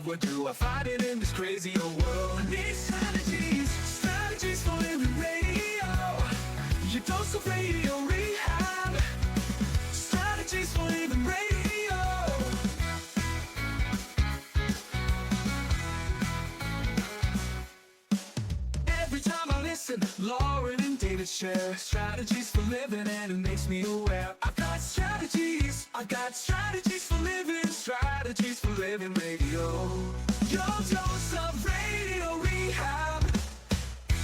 What do I find it in this crazy old world? I need strategies, strategies for living radio. Your dose of radio rehab. Strategies for living radio. Every time I listen, Lauren and David share strategies for living, and it makes me aware. I got strategies for living, strategies for living radio. Your dose of radio rehab.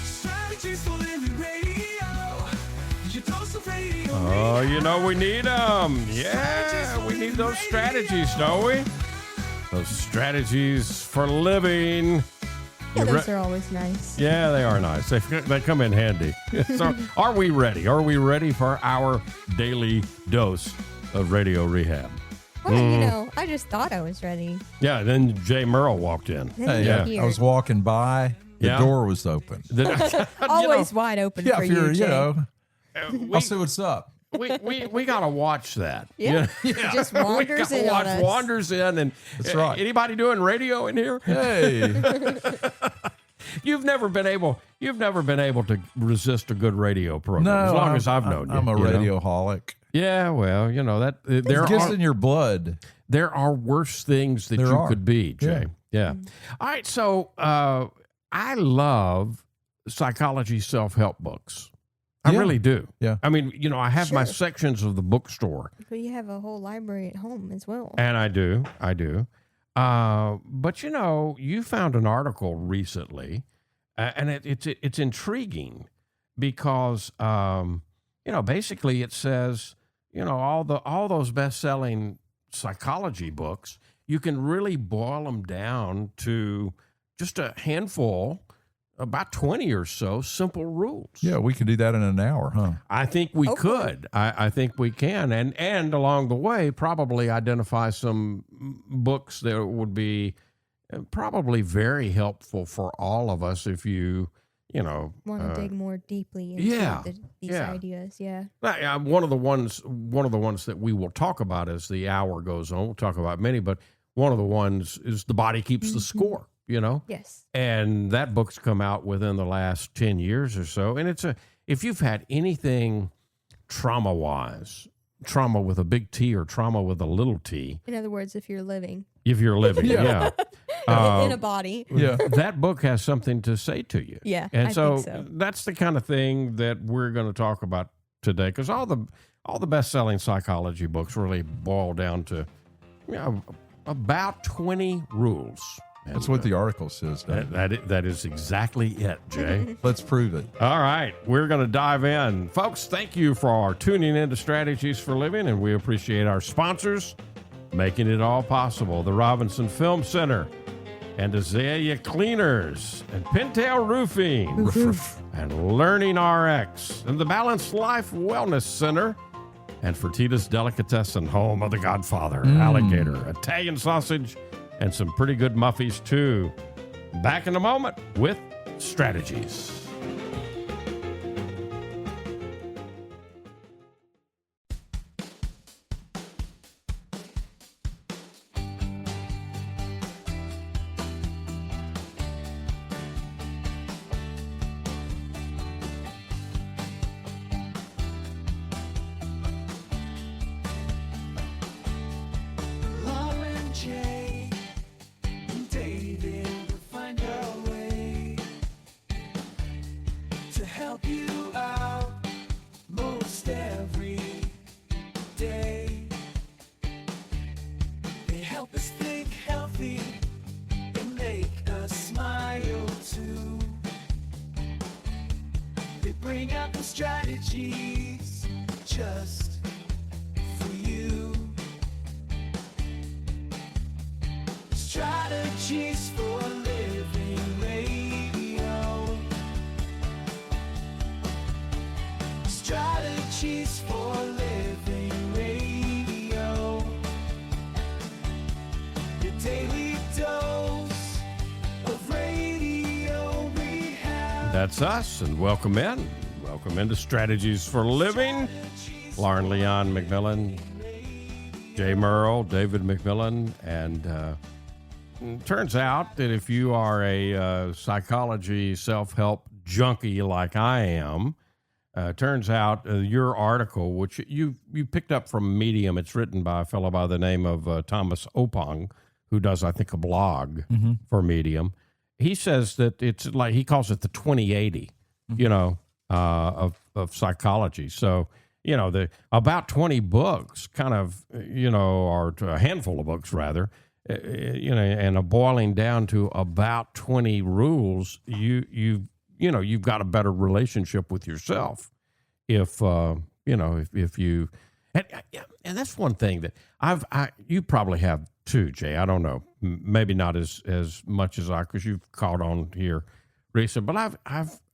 Strategies for living radio. Your dose of radio Oh, rehab. you know we need them. Yeah, we need those strategies, don't we? Those strategies for living. Yeah, You those re- are always nice. Yeah, they are nice. They come in handy. So, are we ready? Are we ready for our daily dose of radio rehab? Well, you know, I just thought I was ready. Yeah, then Jay Merrill walked in. Then Hey, you're yeah. here. I was walking by. The Yeah. door was open. Always wide open Yeah, for if you're, you, Jay. I'll see what's up. we got to watch that. Yeah. You It just we wanders gotta in on watch us. wanders in. And That's right. Anybody doing radio in here? Hey, You've never been able to resist a good radio program, no, as long as I've known you. I'm a you know? radioholic. Yeah, well, you know that there It gets are in your blood. there are worse things that There you are. could be, Jay. Yeah. All right, so I love psychology self-help books. I Yeah. really do. Yeah. I mean, you know, I have my Sure. sections of the bookstore, But you have a whole library at home as well. and I do. But you know, you found an article recently, and it's intriguing because you know, basically it says, you know, all those best-selling psychology books, you can really boil them down to just a handful, about 20 or so simple rules. Yeah, we can do that in an hour, huh? I think we Hopefully. could. I think we can. And along the way, probably identify some books that would be probably very helpful for all of us if you know. Want to dig more deeply into yeah, these yeah. ideas. Yeah. One of the ones that we will talk about as the hour goes on. We'll talk about many, but one of the ones is The Body Keeps the Score, you know? Yes. And that book's come out within the last 10 years or so. And if you've had anything trauma-wise, trauma with a big T or trauma with a little t, In other words, if you're living if you're living, yeah. in a body. Yeah. That book has something to say to you. Yeah, And I so, think so. that's the kind of thing that we're going to talk about today, because all the best-selling psychology books really boil down to, you know, about 20 rules. That's what the article says. That is exactly it, Jay. Let's prove it. All right, we're going to dive in. Folks, thank you for tuning in to Strategies for Living, and we appreciate our sponsors making it all possible. The Robinson Film Center, and Azalea Cleaners, and Pintail Roofing, and Learning RX, and the Balanced Life Wellness Center, and Fertitta's Delicatessen, home of the Godfather, alligator, Italian sausage, and some pretty good muffies, too. Back in a moment with Strategies. Lauren, Jay, and David will find a way to help you out most every day. They help us think healthy and make us smile too. They bring out the strategies just for you. Strategies for living radio. Strategies for living radio. Your daily dose of radio rehab. That's us, and welcome in. Welcome into Strategies for Living. Lauren Leon McMillan, Jay Merle, David McMillan, and turns out that if you are a psychology self-help junkie like I am, turns out your article, which you picked up from Medium, it's written by a fellow by the name of Thomas Opong, who does, I think, a blog for Medium. He says that it's like, he calls it the 2080, of psychology. So, the about 20 books kind of, or a handful of books rather, and a boiling down to about 20 rules, you've got a better relationship with yourself if you, and that's one thing that you probably have too, Jay. I don't know, maybe not as much as because you've caught on here recently, but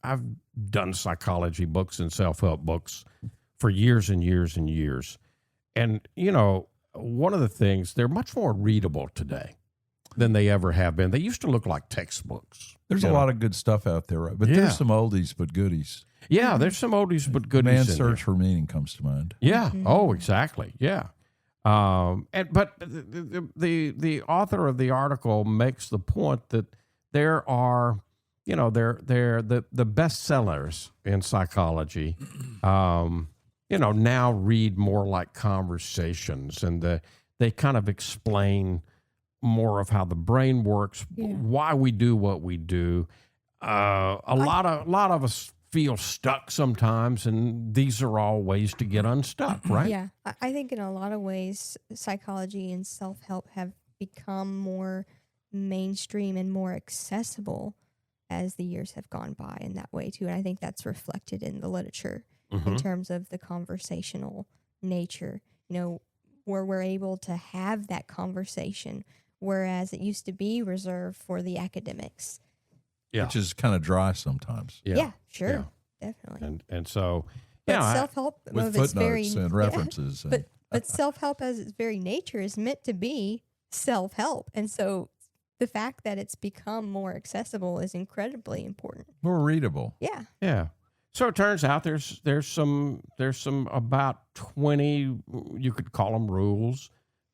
I've done psychology books and self-help books for years and years and years. And, one of the things, they're much more readable today than they ever have been. They used to look like textbooks. There's a lot of good stuff out there, right? But there's some oldies but goodies. Yeah, there's some oldies but goodies. Man's in Search there. for Meaning comes to mind. Yeah. Oh, exactly. Yeah. But the author of the article makes the point that there are, they're the bestsellers in psychology. Now read more like conversations, and they kind of explain more of how the brain works, why we do what we do. A lot of us feel stuck sometimes, and these are all ways to get unstuck, right? Yeah. I think in a lot of ways, psychology and self-help have become more mainstream and more accessible as the years have gone by in that way too. And I think that's reflected in the literature in terms of the conversational nature, where we're able to have that conversation, whereas it used to be reserved for the academics. Yeah. Which is kind of dry sometimes. Yeah, sure. Definitely. And so, but self-help With of its very footnotes and references. and- but self-help as its very nature is meant to be self-help. And so the fact that it's become more accessible is incredibly important. more readable. Yeah. yeah. So it turns out there's some about 20, you could call them rules,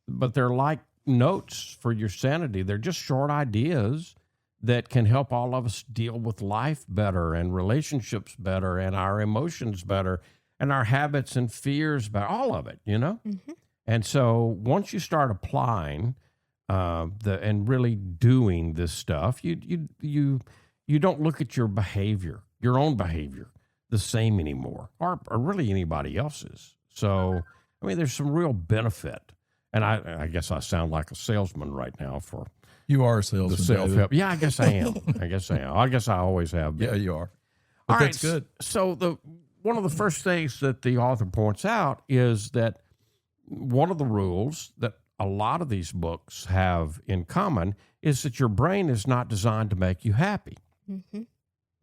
but they're like notes for your sanity. They're just short ideas that can help all of us deal with life better and relationships better and our emotions better and our habits and fears better, all of it, And so once you start applying and really doing this stuff, you don't look at your behavior, your own behavior, the same anymore, or really anybody else's. So, there's some real benefit. And I guess I sound like a salesman right now for You are a the salesman. self-help. David. Yeah, I guess I am. I guess I always have been. Yeah, you are. But All that's right, good. So one of the first things that the author points out is that one of the rules that a lot of these books have in common is that your brain is not designed to make you happy. Mm-hmm.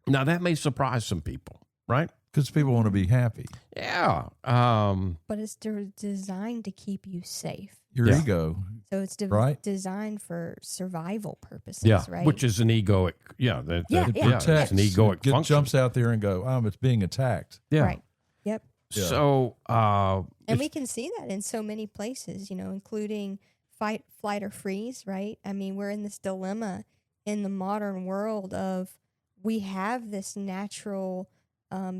Now, that may surprise some people, right? Because people want to be happy. Yeah. But it's designed to keep you safe. Your Yeah. ego. So it's Right. designed for survival purposes, Yeah, right? which is an egoic, Yeah, it's yeah. an egoic function. Jumps out there and go, it's being attacked. Yeah. Right. Yep. Yeah. So, And we can see that in so many places, including fight, flight, or freeze, right? We're in this dilemma in the modern world of we have this natural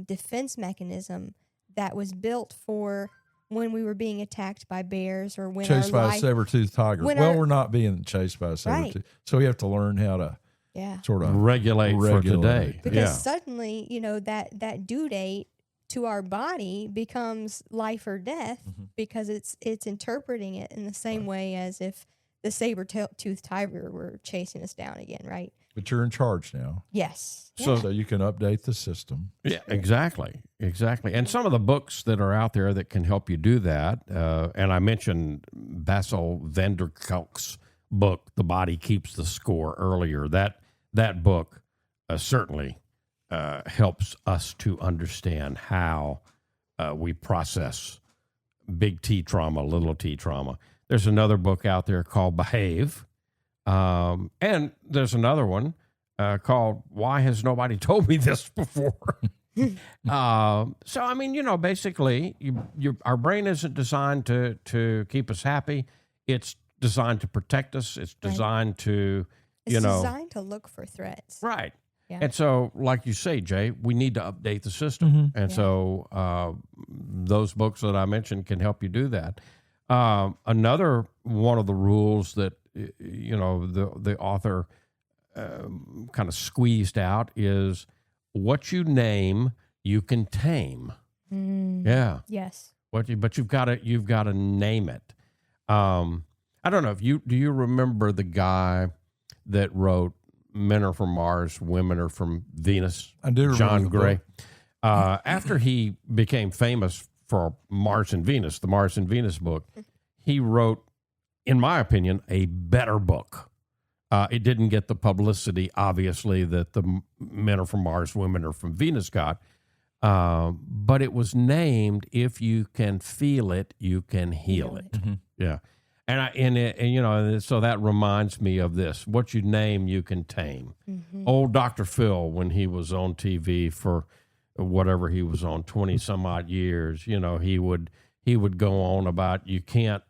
defense mechanism that was built for when we were being attacked by bears or when Chased our by life, a saber-toothed tiger. when Well, our- we're not being chased by a saber-toothed. Right. So we have to learn how to yeah. sort of regulate for today. Because Yeah. suddenly, that due date to our body becomes life or death because it's interpreting it in the same way as if the saber-toothed tiger were chasing us down again, right? But you're in charge now. Yes. So you can update the system. Yeah, exactly. And some of the books that are out there that can help you do that, and I mentioned Bessel van der Kolk's book, The Body Keeps the Score, earlier. That book certainly helps us to understand how we process big T trauma, little T trauma. There's another book out there called Behave. And there's another one called Why Has Nobody Told Me This Before? Basically, our brain isn't designed to keep us happy. It's designed to protect us. It's designed to, It's designed to look for threats. right. Yeah. And so, like you say, Jay, we need to update the system. And so those books that I mentioned can help you do that. Another one of the rules that, the author kind of squeezed out is what you name, you can tame. Yeah. Yes. But you've got to name it. I don't know if do you remember the guy that wrote Men Are From Mars, Women Are From Venus? I do remember John the Gray. book. After he became famous for Mars and Venus, the Mars and Venus book, he wrote, in my opinion, a better book. It didn't get the publicity, obviously, that the Men Are From Mars, Women Are From Venus got. But it was named, If You Can Feel It, You Can Heal It. Yeah. And so that reminds me of this. What you name, you can tame. Old Dr. Phil, when he was on TV for whatever he was on, 20 some odd years, he would go on about you can't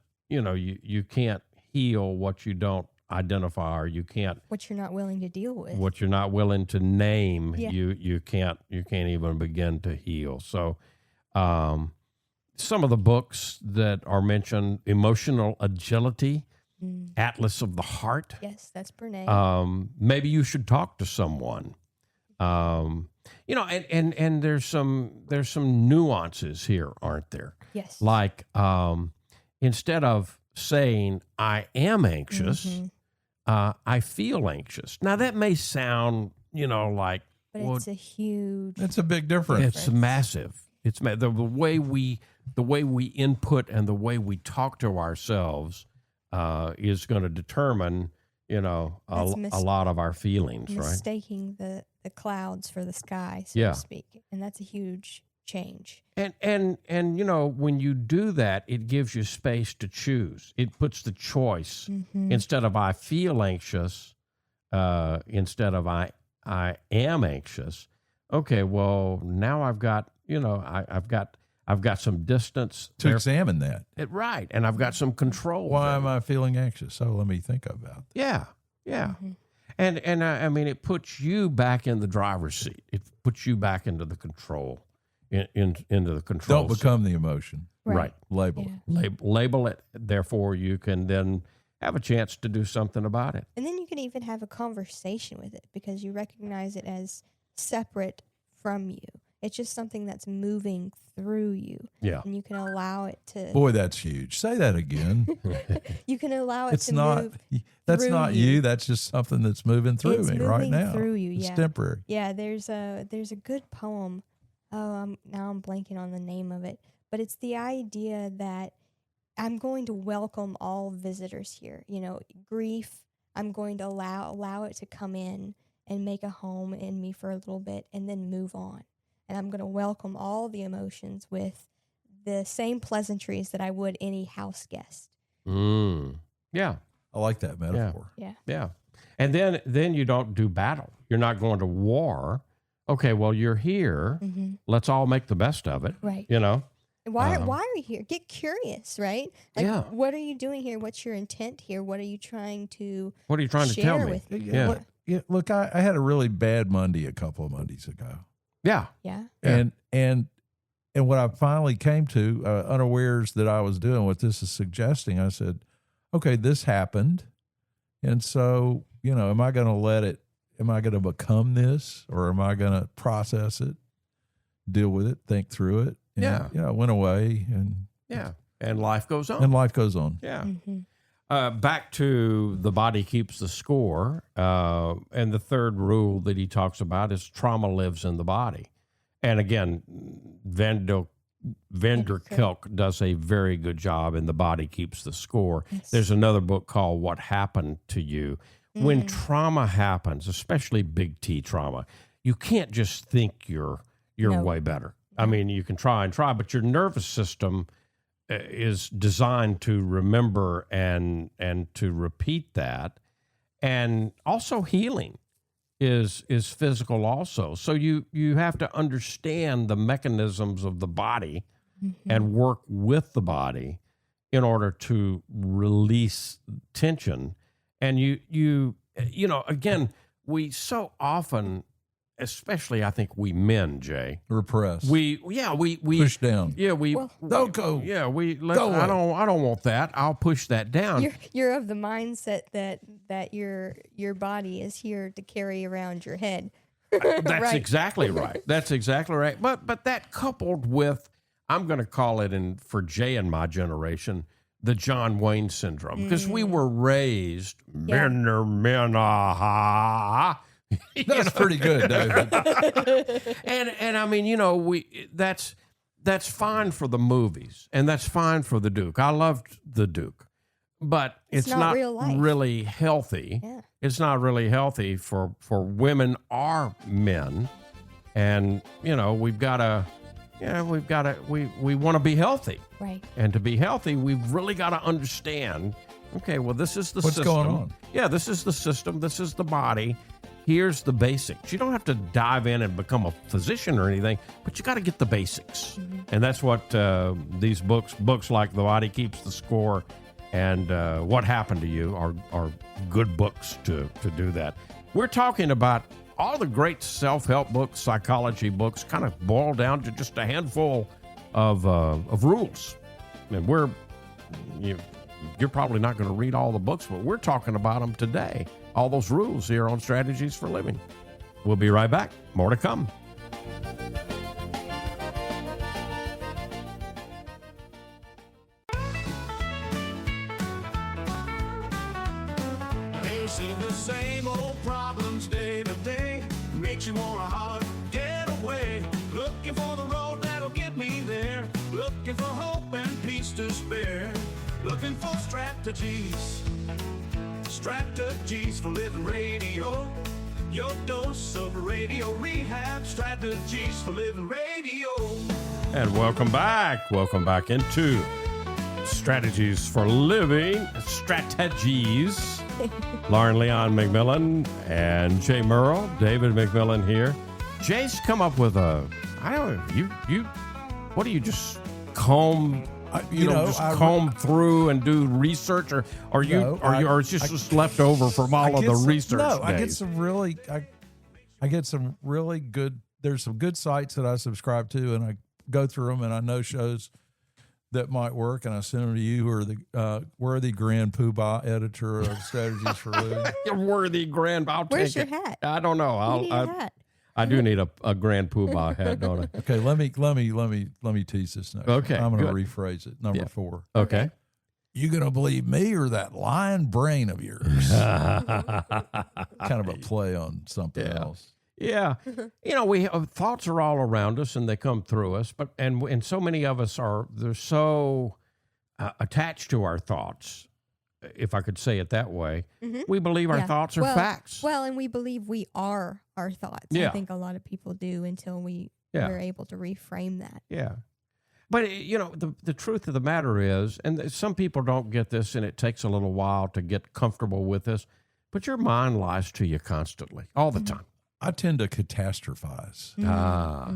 heal what you don't identify, or you can't, What you're not willing to deal with. what you're not willing to name, Yeah. you can't even begin to heal. So some of the books that are mentioned, Emotional Agility, Atlas of the Heart. Yes, that's Brene. Maybe you should talk to someone. And there's some nuances here, aren't there? Yes. Like instead of saying I am anxious, I feel anxious. Now that may sound, like, But well, it's a huge. It's a big difference. it's massive. It's the way we input and the way we talk to ourselves is going to determine, a lot of our feelings, right? Mistaking the clouds for the sky, so Yeah. to speak, and that's a huge change. And when you do that, it gives you space to choose. It puts the choice instead of I feel anxious, instead of I am anxious. Okay, well now I've got I've got some distance to examine that. right, and I've got some control. Why there. am I feeling anxious? So let me think about that. Yeah. And I mean, it puts you back in the driver's seat. It puts you back into the control, into the control. Don't become the emotion. right. Label Yeah. it. Label it. Therefore, you can then have a chance to do something about it. And then you can even have a conversation with it because you recognize it as separate from you. It's just something that's moving through you. Yeah. And you can allow it to. Boy, that's huge. Say that again. You can allow it It's to not. move. That's through not you. you. That's just something that's moving through It's me right moving now. through you, It's yeah. temporary. Yeah, there's a good poem. Now I'm blanking on the name of it, but it's the idea that I'm going to welcome all visitors here. Grief, I'm going to allow it to come in and make a home in me for a little bit and then move on. And I'm going to welcome all the emotions with the same pleasantries that I would any house guest. Yeah. I like that metaphor. Yeah. And then you don't do battle. You're not going to war. Okay, well, you're here. Let's all make the best of it. Right. Why are you here? Get curious, right? Like, Yeah. what are you doing here? What's your intent here? What are you trying to What are you trying to tell share me? with me? Yeah. Look, I had a really bad Monday a couple of Mondays ago. Yeah. Yeah. And what I finally came to, unawares that I was doing what this is suggesting, I said, okay, this happened. And so, am I going to become this, or am I going to process it, deal with it, think through it? And, Yeah. I went away and And life goes on. life goes on. Yeah. Back to the body keeps the score. And the third rule that he talks about is trauma lives in the body. And again, Vanderkelk does a very good job in The Body Keeps the Score. Yes. There's another book called What Happened to You. When trauma happens, especially big T trauma, you can't just think you're No. way better. I mean, you can try, but your nervous system is designed to remember and to repeat that. And also healing is physical also. So you have to understand the mechanisms of the body and work with the body in order to release tension. And you know, again, we so often, especially I think we men, Jay, Repress. we push down. Yeah, Don't go. Yeah, Go away. I don't want that. I'll push that down. You're of the mindset that your body is here to carry around your head. That's Right. exactly right. That's exactly right. But that coupled with, I'm going to call it, for Jay and my generation, the John Wayne syndrome, because we were raised men are men. That's pretty good, David. And I mean, you know, that's fine for the movies, and that's fine for the Duke. I loved the Duke, but it's not real life. really healthy. Yeah. It's not really healthy for women or men, and you know, we want to be healthy, Right. and to be healthy, we've really got to understand. Okay, well, this is the What's system. going on? Yeah, this is the system. This is the body. Here's the basics. You don't have to dive in and become a physician or anything, but you got to get the basics. And that's what these books like The Body Keeps the Score and What Happened to You are good books to do that. We're talking about all the great self-help books, psychology books, kind of boil down to just a handful of rules. And you're probably not going to read all the books, but we're talking about them today. All those rules here on Strategies for Living. We'll be right back. More to come. Facing the same old problems day to day makes you want to holler, get away. Looking for the road that'll get me there. Looking for hope and peace to spare. Looking for strategies for living radio. Your dose of radio rehab. Strategies for living radio. And welcome back. Welcome back into Strategies for Living. Strategies. Lauren Leon McMillan and Jay Merle. David McMillan here. Jay's come up with what do you just comb through and do research, or it's just left over from all of the research I get days? I get some really good. There's some good sites that I subscribe to, and I go through them, and I know shows that might work, and I send them to you, who are the worthy grand poobah editor of Strategies for Living. You're worthy grand. I'll Where's take your it. hat? I don't know. You need a hat. I do need a grand poobah hat, don't I? Okay, let me tease this next. Okay, I'm going to good. rephrase it. Number 4. Okay. You going to believe me or that lying brain of yours? Kind of a play on something else. Yeah. You know, thoughts are all around us and they come through us, and so many of us they're so attached to our thoughts, if I could say it that way. Mm-hmm. We believe our thoughts are facts. Well, and we believe we are our thoughts. Yeah. I think a lot of people do until we're able to reframe that. Yeah. But, you know, the truth of the matter is, and some people don't get this, and it takes a little while to get comfortable with this, but your mind lies to you constantly, all the time. I tend to catastrophize.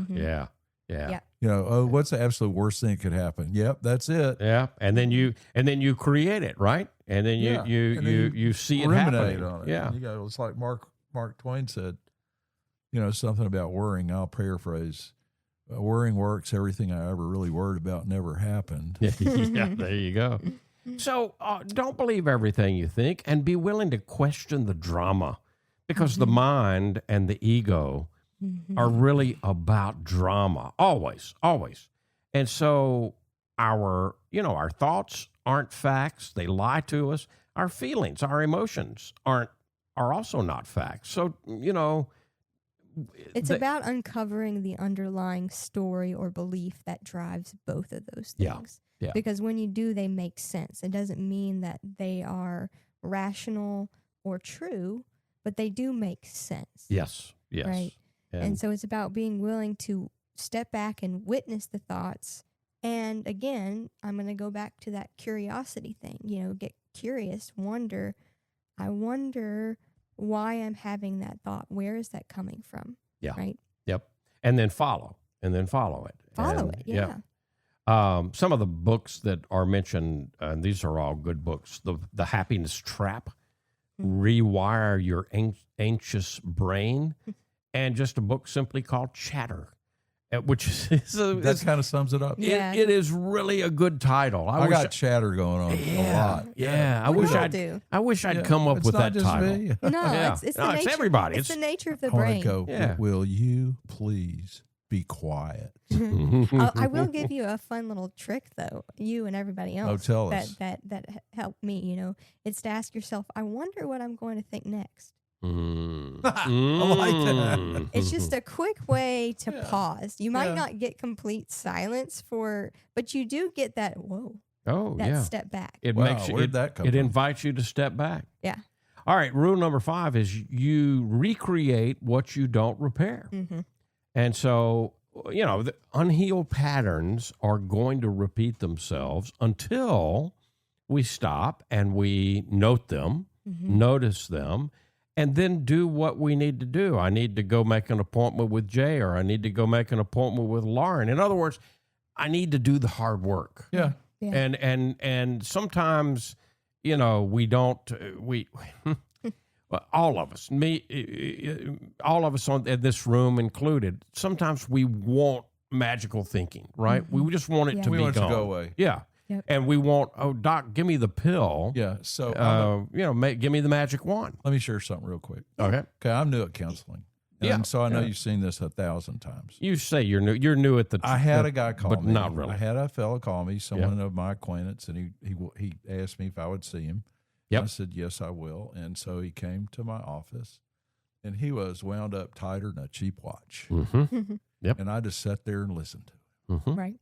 Yeah. Yeah. You know, what's the absolute worst thing that could happen? Yep, that's it. Yeah, and then you create it, right? And then you see it ruminate happening. on it. Yeah, And it's like Mark Twain said, you know, something about worrying. I'll paraphrase: "Worrying works. Everything I ever really worried about never happened." yeah, there you go. So don't believe everything you think, and be willing to question the drama, because the mind and the ego are really about drama, always. And so our thoughts aren't facts; they lie to us. Our feelings, our emotions are also not facts. So It's about uncovering the underlying story or belief that drives both of those things. Yeah. Because when you do, they make sense. It doesn't mean that they are rational or true, but they do make sense. Yes. Right. And so it's about being willing to step back and witness the thoughts. And again, I'm going to go back to that curiosity thing. Get curious, wonder. I wonder why I'm having that thought. Where is that coming from? Yeah. Right. Yep. And then follow it. Follow And, it. Yeah. Some of the books that are mentioned, and these are all good books, The Happiness Trap, Rewire Your Anxious Brain, and just a book simply called Chatter, which That kind of sums it up. Yeah. it is really a good title. I got chatter going on a lot. Yeah, We all do. I wish I'd Yeah, come up it's with not that just title. me. No, Yeah. it's No, the it's nature. everybody. It's the nature of the I want brain. to go, Yeah. will you please be quiet? I will give you a fun little trick, though. You and everybody else. tell us. That helped me. It's to ask yourself, I wonder what I'm going to think next. Mm. I like that. Mm. It's just a quick way to Yeah. pause. You might Yeah. not get complete silence but you do get that Oh, that yeah. step back. It Wow, makes where'd that come it from? invites you to step back. Yeah. All right. Rule number 5 is you recreate what you don't repair. Mm-hmm. And so, the unhealed patterns are going to repeat themselves until we stop and we note them, Mm-hmm. notice them, and then do what we need to do. I need to go make an appointment with Jay, or I need to go make an appointment with Lauren. In other words, I need to do the hard work. Yeah. Yeah. And sometimes, we don't, well, all of us, all of us in this room included, sometimes we want magical thinking, right? Mm-hmm. We just want it Yeah. to We be want it to gone. go away. Yeah. Yep. And we want, doc, give me the pill. Yeah. So Give me the magic wand. let me share something real quick. Okay. Okay, I'm new at counseling. And Yeah. so I know Yeah. you've seen this 1,000 times. You say you're new. You're new at the. I had a guy call but me. not really. I had a fellow call me, someone of my acquaintance, and he asked me if I would see him. Yep. I said, yes, I will. And so he came to my office, and he was wound up tighter than a cheap watch. Mm-hmm. Yep. And I just sat there and listened to him. Mm-hmm. Right.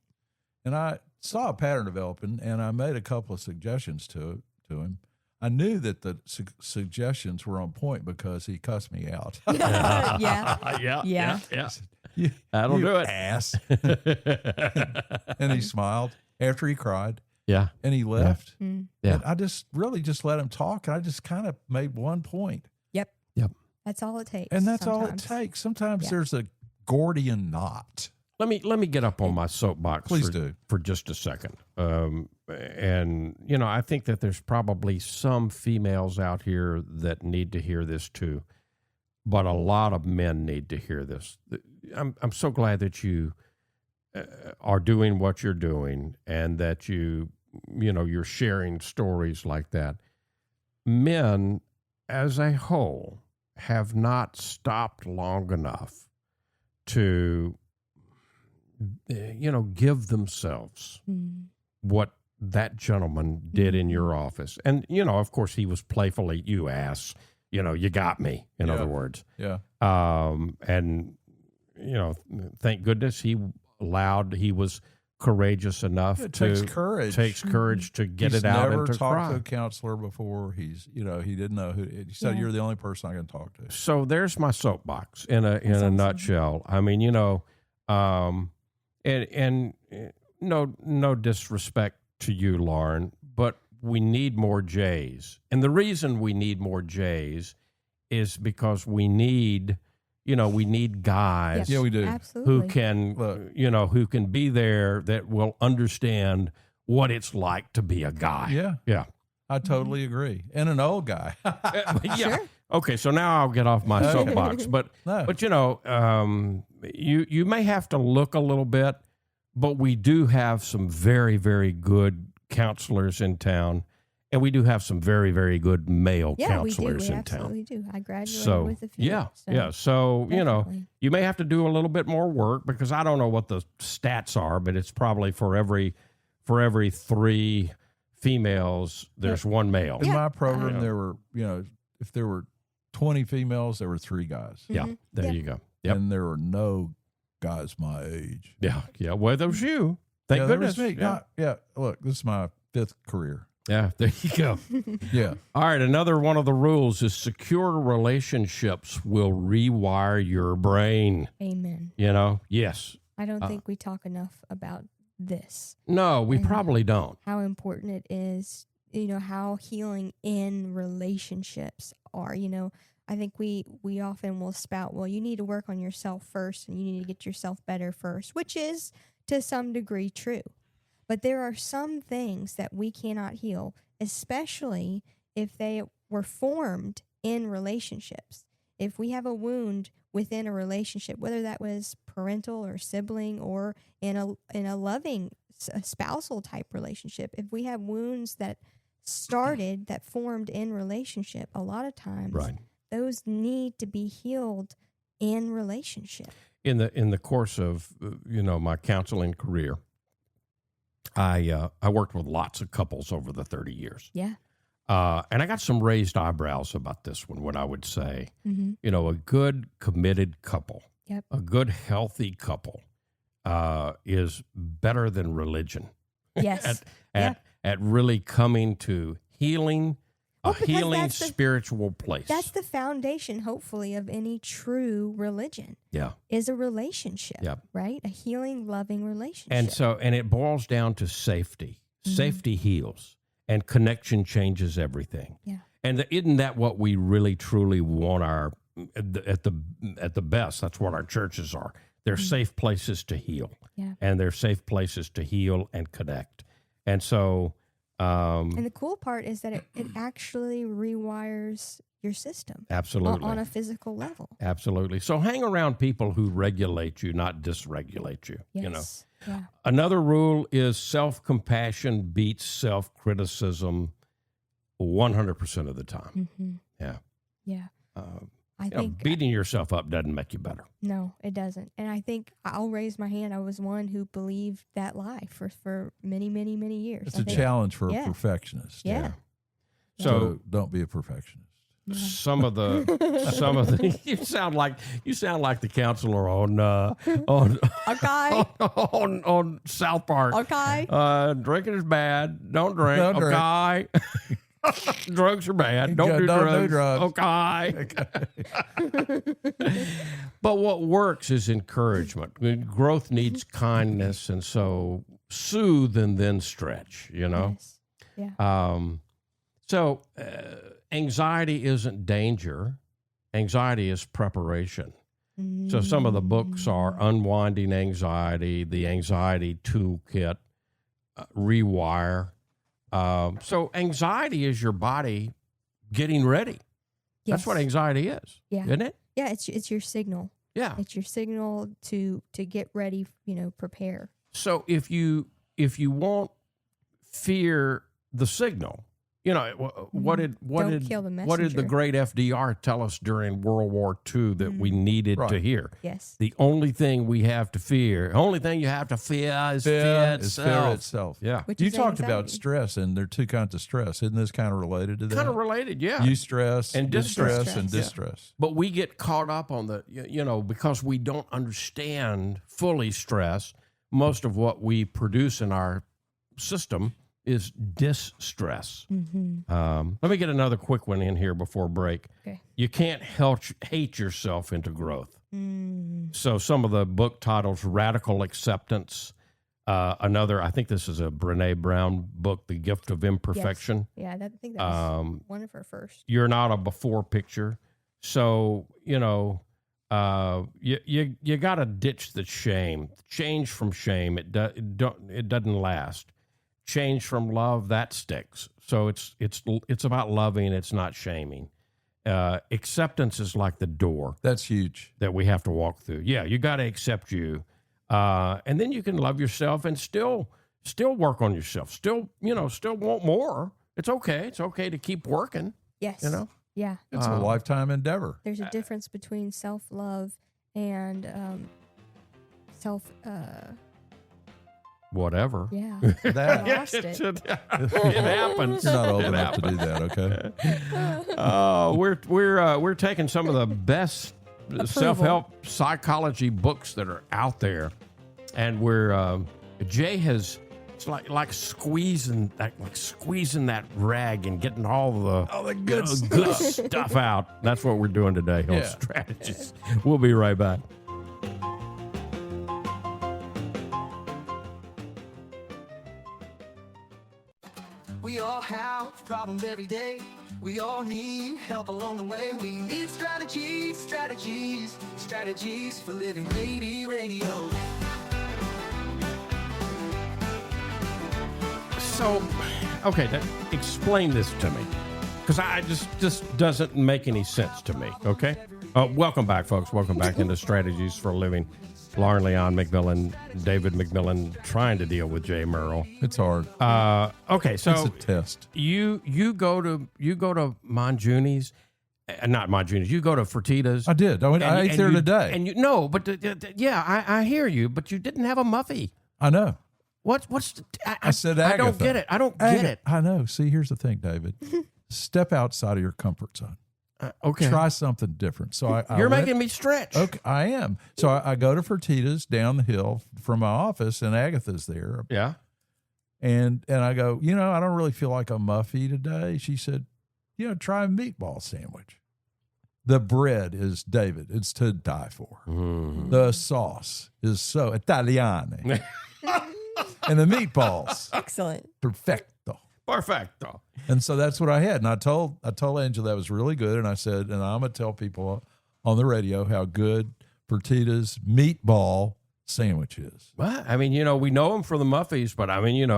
And I saw a pattern developing, and I made a couple of suggestions to him. I knew that the suggestions were on point because he cussed me out. Yeah. Yeah. Yeah. You- That'll you do it. ass. And he smiled after he cried, Yeah. and he left. Mm. Yeah. And I just really just let him talk, and I just kind of made one point. Yep. Yep. That's all it takes. And that's all it sometimes. takes. Sometimes Yeah. there's a Gordian knot. Let me get up on my soapbox Please do. for just a second. And I think that there's probably some females out here that need to hear this too, but a lot of men need to hear this. I'm so glad that you are doing what you're doing, and that you're sharing stories like that. Men, as a whole, have not stopped long enough to give themselves Mm. what that gentleman did in your office. And, of course, he was playfully, you ass, you got me, in Yeah. other words. Yeah. And, thank goodness he was courageous enough It to. takes courage. Takes courage to get He's it out never and to talked cry. to a counselor before. He didn't know who. He said, Yeah. "You're the only person I can talk to." So there's my soapbox in a awesome. nutshell. I mean, and no disrespect to you, Lauren, but we need more J's. And the reason we need more J's is because we need guys Yeah, we do. Absolutely. who can, Look. who can be there, that will understand what it's like to be a guy. Yeah, Yeah. I totally agree. And an old guy. Yeah. Sure. Okay, so now I'll get off my Okay. soapbox. But No. but you may have to look a little bit, but we do have some very, very good counselors in town, and we do have some very, very good male Yeah, we do. counselors We in town. absolutely do. I graduated So with a few. yeah, so yeah. So definitely. you may have to do a little bit more work, because I don't know what the stats are, but it's probably for every 3 females, there's one male. In Yeah. my program, Yeah. there were, if there were 20 females, there were 3 guys. Yeah, Mhm. there Yeah. you go. Yep. And there were no guys my age. Yeah, yeah. Well, that was you. Thank yeah, that was goodness. me. Yeah. Yeah. Look, this is my 5th career. Yeah, there you go. Yeah. All right, another one of the rules is secure relationships will rewire your brain. Amen. Yes. I don't think we talk enough about this. No, we And probably don't. How important it is, how healing in relationships are. I think we often will spout, well, you need to work on yourself first, and you need to get yourself better first, which is to some degree true. But there are some things that we cannot heal, especially if they were formed in relationships. If we have a wound within a relationship, whether that was parental or sibling or in a loving spousal type relationship, if we have wounds that formed in relationship, a lot of times those need to be healed in relationship. In the course of my counseling career, I worked with lots of couples over the 30 years. Yeah. And I got some raised eyebrows about this one when I would say, a good committed couple, a good healthy couple is better than religion. Yes. At really coming to healing, a healing spiritual place. That's the foundation, hopefully, of any true religion. Yeah. Is a relationship, right? A healing, loving relationship. And it boils down to safety. Safety heals, and connection changes everything. Yeah. And isn't that what we really, truly want at the best? That's what our churches are. They're safe places to heal. Yeah. And they're safe places to heal and connect. And so... and the cool part is that it actually rewires your system. Absolutely. On a physical level. Absolutely. So hang around people who regulate you, not dysregulate you. Yes. Yeah. Another rule is self-compassion beats self-criticism 100% of the time. Mm-hmm. Yeah. Yeah. I think beating yourself up doesn't make you better. No, it doesn't. And I think I'll raise my hand. I was one who believed that lie for many, many, many years. It's a challenge for a perfectionist. Yeah. So don't be a perfectionist. Some of the you sound like the counselor on okay. on South Park. Okay. Drinking is bad. Don't drink. Don't drink. Okay. Drugs are bad. Don't do drugs. Okay. But what works is encouragement. I mean, growth needs kindness, and so soothe and then stretch. Yes. Yeah. So anxiety isn't danger. Anxiety is preparation. So some of the books are Unwinding Anxiety, The Anxiety Toolkit, Rewire. So anxiety is your body getting ready. Yes. That's what anxiety is, isn't it? Yeah, it's your signal. Yeah. It's your signal to get ready, prepare. So if you won't fear the signal, what did the great FDR tell us during World War II that we needed to hear? Yes. The only thing we have to fear, the only thing you have to fear is fear itself. Yeah. You talked about stress, and there are two kinds of stress. Isn't this kind of related to that? Kind of related, yeah. Eustress and distress and distress. But we get caught up on because we don't understand fully stress. Most of what we produce in our system is distress. Let me get another quick one in here before break. Okay. You can't hate yourself into growth. So some of the book titles, Radical Acceptance. Another, I think this is a Brené Brown book, The Gift of Imperfection. Yes. Yeah, I think that was one of her first. You're not a before picture. So, you got to ditch the shame. Change from shame. It doesn't last. Change from love, that sticks. So it's about loving. It's not shaming. Acceptance is like the door. That's huge. That we have to walk through. Yeah, you got to accept you, and then you can love yourself and still work on yourself. Still want more. It's okay. It's okay to keep working. Yes. Yeah. It's a lifetime endeavor. There's a difference between self-love and self. Whatever. Yeah. That I lost it. It happens. You're not old enough to do that, okay? We're taking some of the best self-help psychology books that are out there, and Jay has it's like squeezing that rag and getting all the good stuff out. That's what we're doing today on Strategies. We'll be right back. We all have problems every day. We all need help along the way. We need strategies for living radio. So, okay, explain this to me, because I just doesn't make any sense to me. Okay, welcome back, folks. Welcome back into Strategies for Living. Lauren Leon McMillan, David McMillan, trying to deal with Jay Merrill. It's hard. Okay, so It's a test. you go to Monjuni's, not Monjuni's. You go to Fertitta's. I did. I ate there today. And yeah, I hear you, but you didn't have a muffy. I know. I said I don't Agatha. get it. I don't get it. I know. See, here's the thing, David. Step outside of your comfort zone. Okay. Try something different. So You're went- making me stretch. Okay, I am. So I go to Fertitta's down the hill from my office, and Agatha's there. Yeah. And I go, I don't really feel like a muffy today. She said, try a meatball sandwich. The bread is, David, it's to die for. Mm. The sauce is so Italiane. And the meatballs, Excellent. perfecto. Perfecto. And so that's what I had. And I told Angela that was really good. And I said, and I'm going to tell people on the radio how good Fertitta's meatball sandwich is. Well, I mean, we know them for the muffies, but I mean,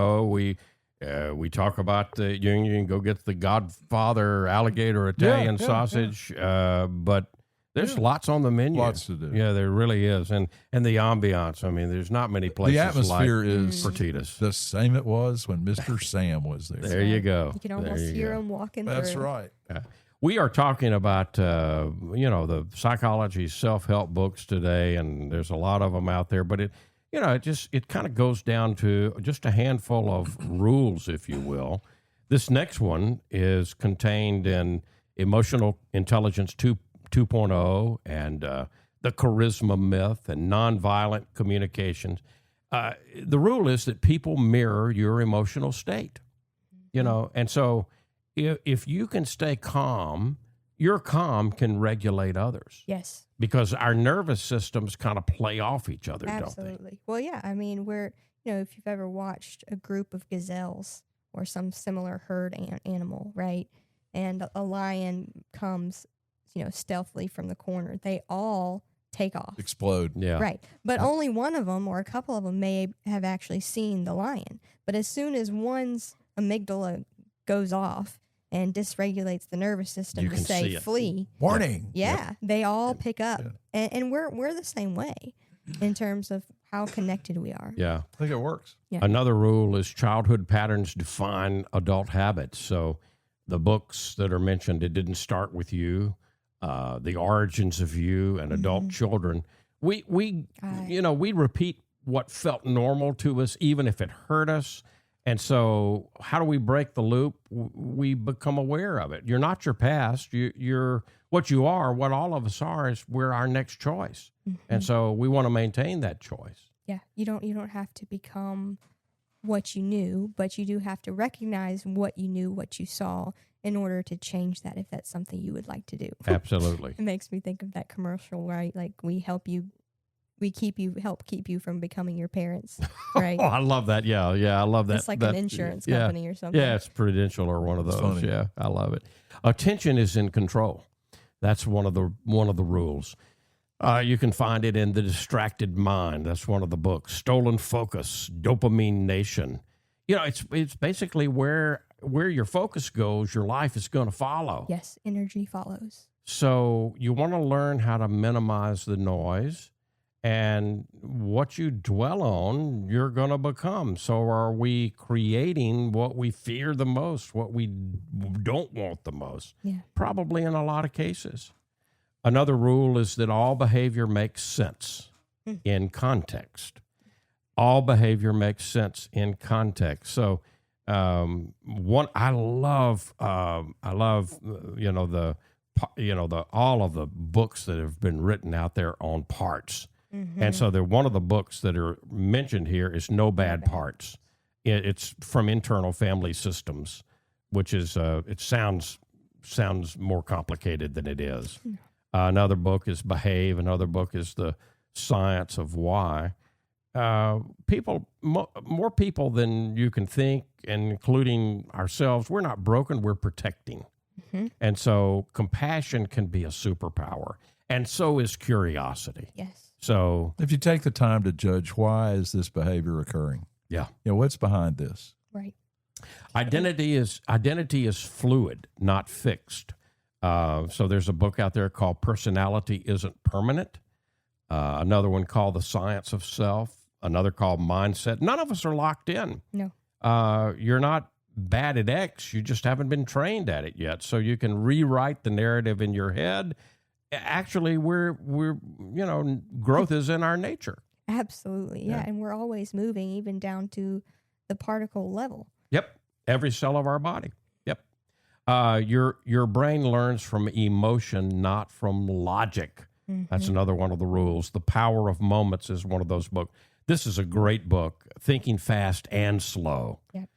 we talk about the you can go get the Godfather alligator Italian sausage, but there's lots on the menu. Lots to do. Yeah, there really is, and the ambiance. I mean, there's not many places The atmosphere like is Fertitta's. the same it was when Mr. Sam was there. There you go. You can almost hear them walking That's through. right. We are talking about, the psychology self-help books today, and there's a lot of them out there, but it kind of goes down to just a handful of rules, if you will. This next one is contained in Emotional Intelligence 2.0 and the charisma myth and nonviolent communications. The rule is that people mirror your emotional state, and so if you can stay calm, your calm can regulate others. Yes. Because our nervous systems kind of play off each other, don't Absolutely. Well, yeah. I mean, if you've ever watched a group of gazelles or some similar herd animal, right? And a lion comes, stealthily from the corner. They all take off. Explode. they? Yeah. Right. But only one of them or a couple of them may have actually seen the lion. But as soon as one's amygdala goes off and dysregulates the nervous system You to can say see it. flee, Warning. yeah, they all pick up. And we're the same way in terms of how connected we are. Yeah. I think it works. Yeah. Another rule is childhood patterns define adult habits. So the books that are mentioned, it didn't start with you, the origins of you and adult children. We repeat what felt normal to us, even if it hurt us. And so how do we break the loop? We become aware of it. You're not your past. You're what you are. What all of us are is we're our next choice. And so we want to maintain that choice. Yeah, you don't have to become what you knew, but you do have to recognize what you knew, what you saw, in order to change that if that's something you would like to do. Absolutely. It makes me think of that commercial, right? Like we help keep you from becoming your parents, right? Oh, I love that. Yeah, I love that. It's like an insurance company or something. Yeah, it's Prudential or one of those. funny. Yeah, I love it. Attention is in control. That's one of the rules. You can find it in The Distracted Mind. That's one of the books. Stolen Focus, Dopamine Nation. It's basically where your focus goes, your life is going to follow. Yes, energy follows. So you want to learn how to minimize the noise, and what you dwell on, you're going to become. So are we creating what we fear the most, what we don't want the most? Yeah. Probably in a lot of cases. Another rule is that all behavior makes sense in context. All behavior makes sense in context. So I love all of the books that have been written out there on parts. And so one of the books that are mentioned here is No Bad Parts. It's from Internal Family Systems, which is it sounds more complicated than it is. Another book is Behave. Another book is The Science of Why. More people than you can think, including ourselves, we're not broken, we're protecting. And so compassion can be a superpower, and so is curiosity. Yes. So If you take the time to judge, why is this behavior occurring? yeah, What's behind this? Right. Identity is fluid, not fixed. So there's a book out there called Personality Isn't Permanent. Another one called The Science of Self. Another called Mindset. None of us are locked in. No. You're not bad at X. You just haven't been trained at it yet. So you can rewrite the narrative in your head. Actually, we're growth is in our nature. Absolutely. Yeah. And we're always moving, even down to the particle level. Yep. Every cell of our body. Yep. Your brain learns from emotion, not from logic. That's another one of the rules. The Power of Moments is one of those books. This is a great book, Thinking Fast and Slow. Yep.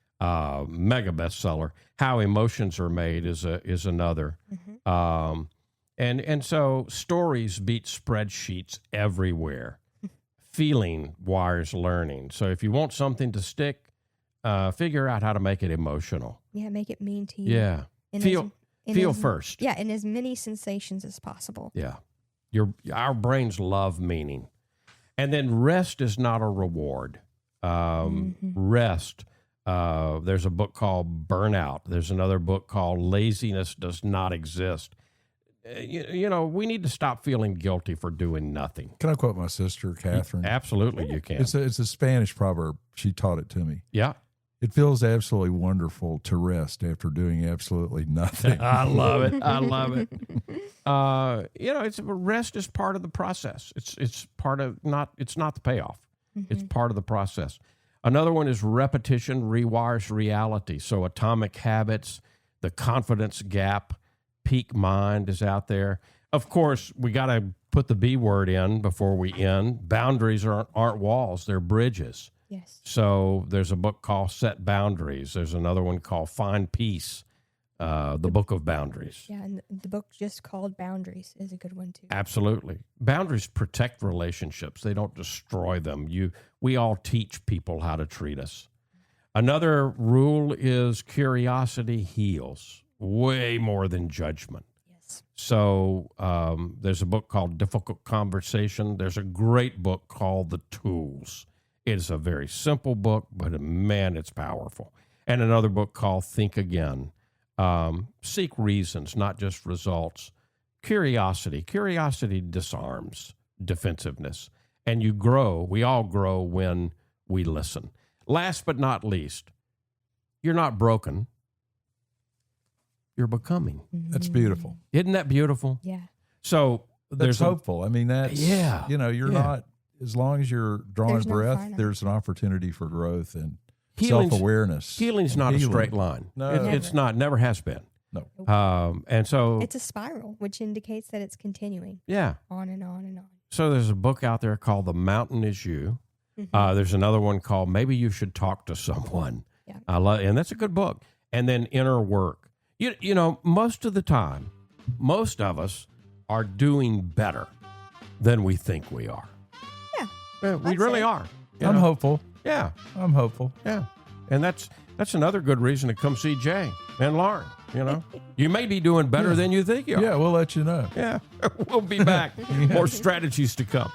Mega bestseller. How Emotions Are Made is another. And so stories beat spreadsheets everywhere. Feeling wires learning. So if you want something to stick, figure out how to make it emotional. Yeah, make it mean to you. Yeah. Feel first. Yeah, and as many sensations as possible. Yeah. Our brains love meaning. And then rest is not a reward. Rest. There's a book called Burnout. There's another book called Laziness Does Not Exist. We need to stop feeling guilty for doing nothing. Can I quote my sister, Catherine? Absolutely, you can. It's a Spanish proverb. She taught it to me. Yeah. It feels absolutely wonderful to rest after doing absolutely nothing. I love it. I love it. Rest is part of the process. It's part of it's not the payoff. It's part of the process. Another one is repetition rewires reality. So Atomic Habits, The Confidence Gap, Peak Mind is out there. Of course, we got to put the B word in before we end. Boundaries aren't walls, they're bridges. Yes. So there's a book called Set Boundaries. There's another one called Find Peace, the Book of Boundaries. Yeah, and the book just called Boundaries is a good one too. Absolutely. Boundaries protect relationships. They don't destroy them. We all teach people how to treat us. Another rule is curiosity heals way more than judgment. Yes. So there's a book called Difficult Conversation. There's a great book called The Tools. It is a very simple book, but man, it's powerful. And another book called Think Again. Seek reasons, not just results. Curiosity disarms defensiveness. And you grow, we all grow when we listen. Last but not least, you're not broken. You're becoming. That's beautiful. Isn't that beautiful? Yeah. So That's hopeful. I mean, that's, you're not, as long as you're drawing There's no breath, finite. there's an opportunity for growth and Healing's- self-awareness. healing's not a straight line. No. It's not, never has been. No. And so, It's a spiral, which indicates that it's continuing yeah. on and on and on. So there's a book out there called The Mountain Is You. There's another one called Maybe You Should Talk to Someone. Yeah. And that's a good book. And then Inner Work. You know, most of the time, most of us are doing better than we think we are. Yeah. We I'd really say. are. I'm hopeful. Yeah. I'm hopeful. Yeah. And that's another good reason to come see Jay and Lauren. You know, you may be doing better than you think you are. Yeah, we'll let you know. Yeah. We'll be back. More strategies to come.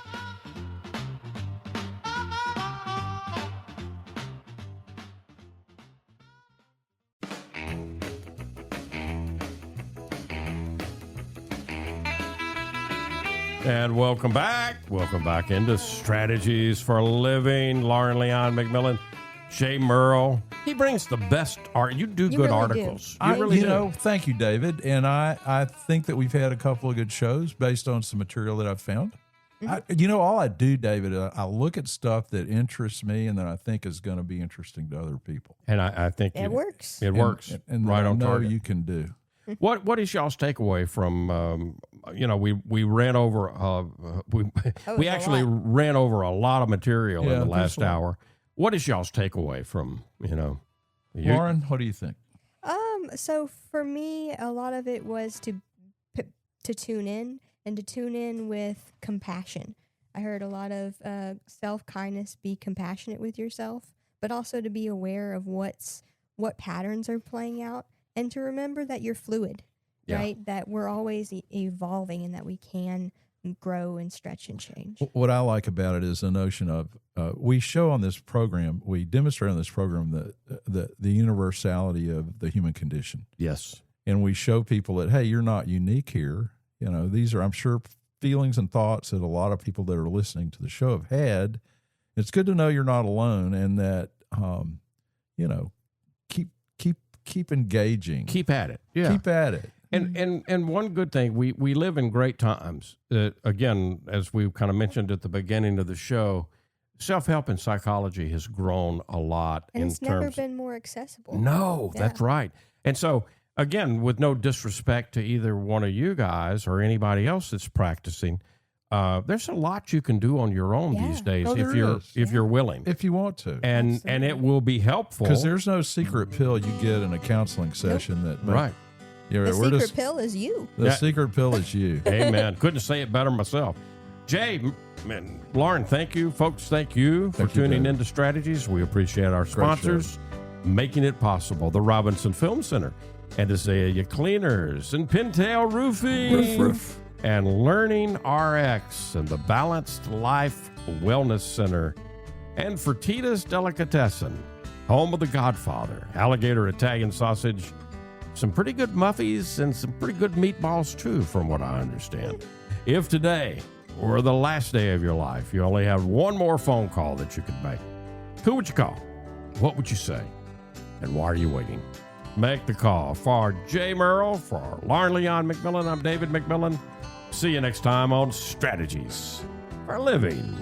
And welcome back. Welcome back into Strategies for Living. Lauren Leon McMillan, Jay Merle. He brings the best art. You do good really articles. I, You really do. know, thank you, David. And I think that we've had a couple of good shows based on some material that I've found. All I do, David, I look at stuff that interests me and that I think is going to be interesting to other people. And I think It works. It works. And right that I on know target. you can do. What is y'all's takeaway from? We ran over. We was a actually lot. ran over a lot of material in Yeah, the there's last a lot. hour. What is y'all's takeaway from? You? Lauren, what do you think? So for me, a lot of it was to tune in and to tune in with compassion. I heard a lot of self-kindness, be compassionate with yourself, but also to be aware of what patterns are playing out and to remember that you're fluid, Yeah. right? That we're always evolving and that we can grow and stretch and change. What I like about it is the notion of we show on this program, we demonstrate on this program the universality of the human condition. Yes. And we show people that, hey, you're not unique here. You know, these are, I'm sure, feelings and thoughts that a lot of people that are listening to the show have had. It's good to know you're not alone, and that, you know, keep engaging. Keep at it. Yeah. Keep at it. And one good thing, we live in great times. Again, as we kind of mentioned at the beginning of the show, self-help and psychology has grown a lot. And it's never been more accessible. No, Yeah. that's right. And so, again, with no disrespect to either one of you guys or anybody else that's practicing, there's a lot you can do on your own Yeah. these days Oh, if there is. you're willing, If you want to. and it will be helpful. Because there's no secret pill you get in a counseling session that Right. Yeah, The we're secret just, pill is you. the Yeah. secret pill is you. Amen. Couldn't say it better myself. Jay, man, Lauren, thank you. Folks, thank you for Thank you, tuning Dave. into Strategies. We appreciate our sponsors making it possible. The Robinson Film Center and Azalea Cleaners and Pintail Roofing and Learning RX and the Balanced Life Wellness Center and Fertitta's Delicatessen, home of The Godfather, alligator Italian sausage, some pretty good muffies, and some pretty good meatballs, too, from what I understand. If today or the last day of your life, you only have one more phone call that you could make, who would you call? What would you say? And why are you waiting? Make the call. For Jay Merrill, for Lauren Leon McMillan, I'm David McMillan. See you next time on Strategies for Living.